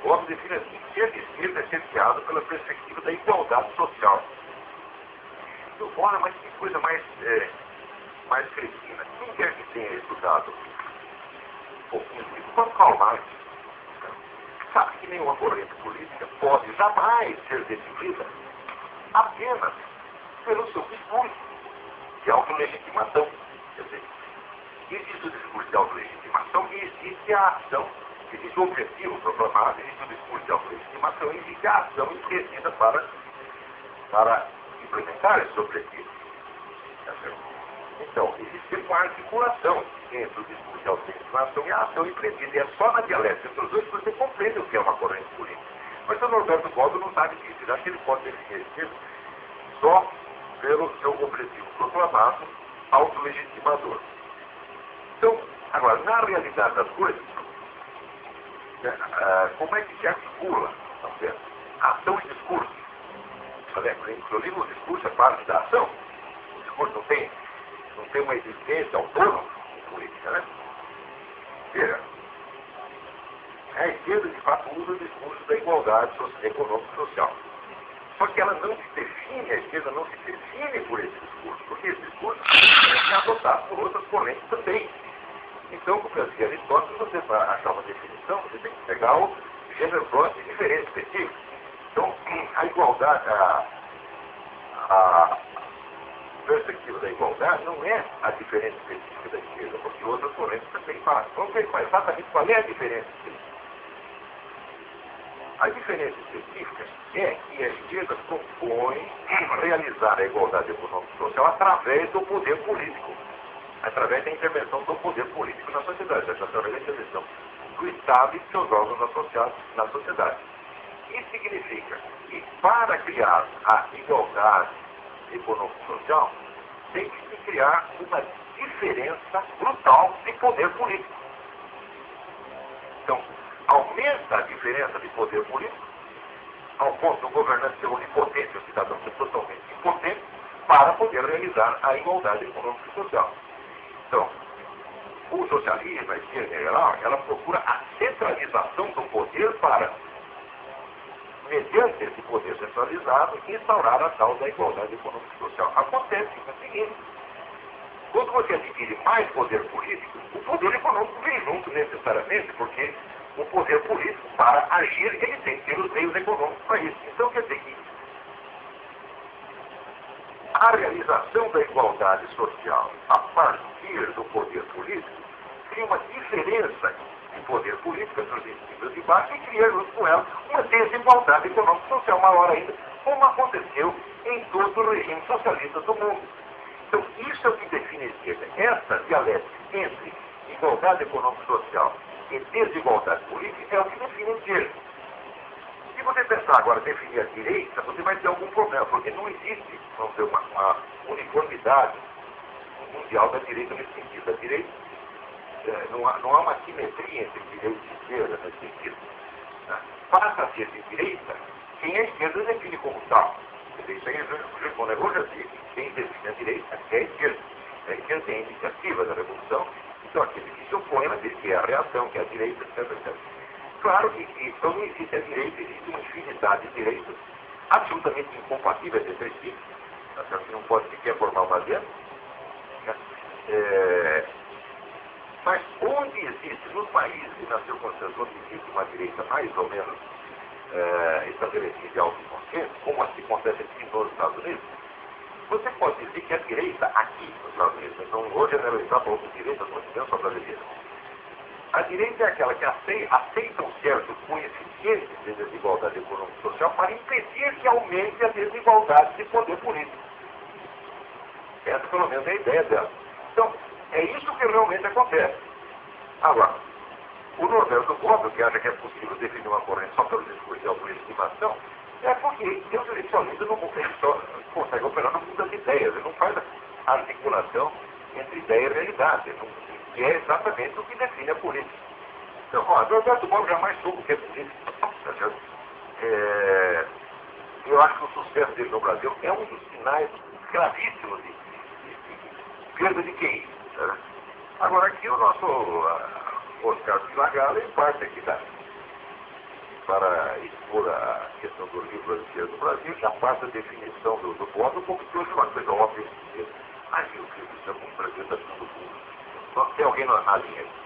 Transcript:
Gomes define assim: ser de esquerda é ser guiado pela perspectiva da igualdade social. Olha, mas que coisa mais cretina. Quem quer que tenha estudado um pouquinho disso, pode calmar. Sabe que nenhuma corrente política pode jamais ser definida apenas pelo seu discurso de autolegitimação. Quer dizer, existe o discurso de autolegitimação e existe a ação. Existe o objetivo proclamado, existe o discurso de autolegitimação e existe a ação empreendida para implementar esse objetivo. Então, existe uma articulação entre o discurso de autolegitimação e a ação empreendida. E é só na dialética entre os dois que você compreende o que é uma corrente política. Mas o Norberto Bobbio não sabe disso. Ele acha que ele pode definir isso só pelo seu objetivo proclamado, autolegitimador. Então, agora, na realidade das coisas, como é que se articula, tá certo? Ação e discurso. Inclusive o discurso é parte da ação. O discurso não tem uma existência autônoma em política, né? Veja, a esquerda de fato usa o discurso da igualdade econômica e social. Só que ela não se define, a esquerda não se define por esse discurso, porque esse discurso é adotado por outras correntes também. Então, como eu dizia Aristóteles, você para achar uma definição, você tem que pegar o gênero próximo de diferença específica. Então, a igualdade, a perspectiva da igualdade não é a diferença específica da esquerda, porque outras correntes também fazem. Vamos ver exatamente qual é a diferença específica. A diferença específica é que a esquerda propõe realizar a igualdade econômica e social através do poder político, através da intervenção do poder político na sociedade, através da intervenção do Estado e de seus órgãos associados na sociedade. Isso significa que para criar a igualdade econômica e social, tem que se criar uma diferença brutal de poder político. Então, aumenta a diferença de poder político, ao ponto do governante ser onipotente, o cidadão ser totalmente impotente, para poder realizar a igualdade econômica e social. Então, o socialismo, a esquerda em geral, ela procura a centralização do poder para, mediante esse poder centralizado, instaurar a tal da igualdade econômica e social. Acontece o seguinte: quando você adquire mais poder político, o poder econômico vem junto necessariamente, porque o poder político, para agir, ele tem que ter os meios econômicos para isso. Então, quer dizer que a realização da igualdade social a partir do poder político cria uma diferença de poder político entre os indivíduos de baixo e cria junto com ela uma desigualdade econômica e social maior ainda, como aconteceu em todo o regime socialista do mundo. Então, isso é o que define a esquerda. Essa dialética entre igualdade econômica e social e desigualdade política é o que define a esquerda. Se você pensar agora em definir a direita, você vai ter algum problema, porque não existe, vamos dizer, uma uniformidade mundial da direita nesse sentido. A direita, não há uma simetria entre direita e esquerda nesse sentido. Passa a ser de direita quem a esquerda define como tal. Isso aí, quando eu já disse, quem define a direita é a esquerda. A esquerda tem a iniciativa da revolução, então aquele que se opõe, ela diz que é a reação, que é a direita, etc, etc. Claro que então não existe a direita, existe uma infinidade de direitos absolutamente incompatíveis entre si, que não pode sequer formar uma aliança. Mas onde existe, nos países e nas circunstâncias onde existe uma direita mais ou menos estabelecida de alto consenso, como assim acontece aqui nos Estados Unidos, você pode dizer que a direita aqui nos Estados Unidos, então não vou generalizar para outras direitas, não tem só brasileira. A direita é aquela que aceita um certo coeficiente de desigualdade econômica e social para impedir que aumente a desigualdade de poder político. Essa, pelo menos, é a ideia dela. Então, é isso que realmente acontece. Agora, o Norberto Bobbio, que acha que é possível definir uma corrente só pelo discurso de autoestimação, é porque Deus eleicionista não consegue operar no mundo das ideias, ele não faz a articulação entre ideia e realidade, que é exatamente o que define a política. Então, Norberto Bobbio jamais soube o que é política. Eu acho que o sucesso dele no Brasil é um dos sinais gravíssimos de perda de QI. Né? Agora aqui o nosso Oscar Vilagala, em parte aqui para expor a questão do livro brasileiro do Brasil, já passa a definição do voto como que hoje uma coisa óbvia. Ai, meu Deus, isso é muito brasileiro, está tudo burro. Tem alguém na linha?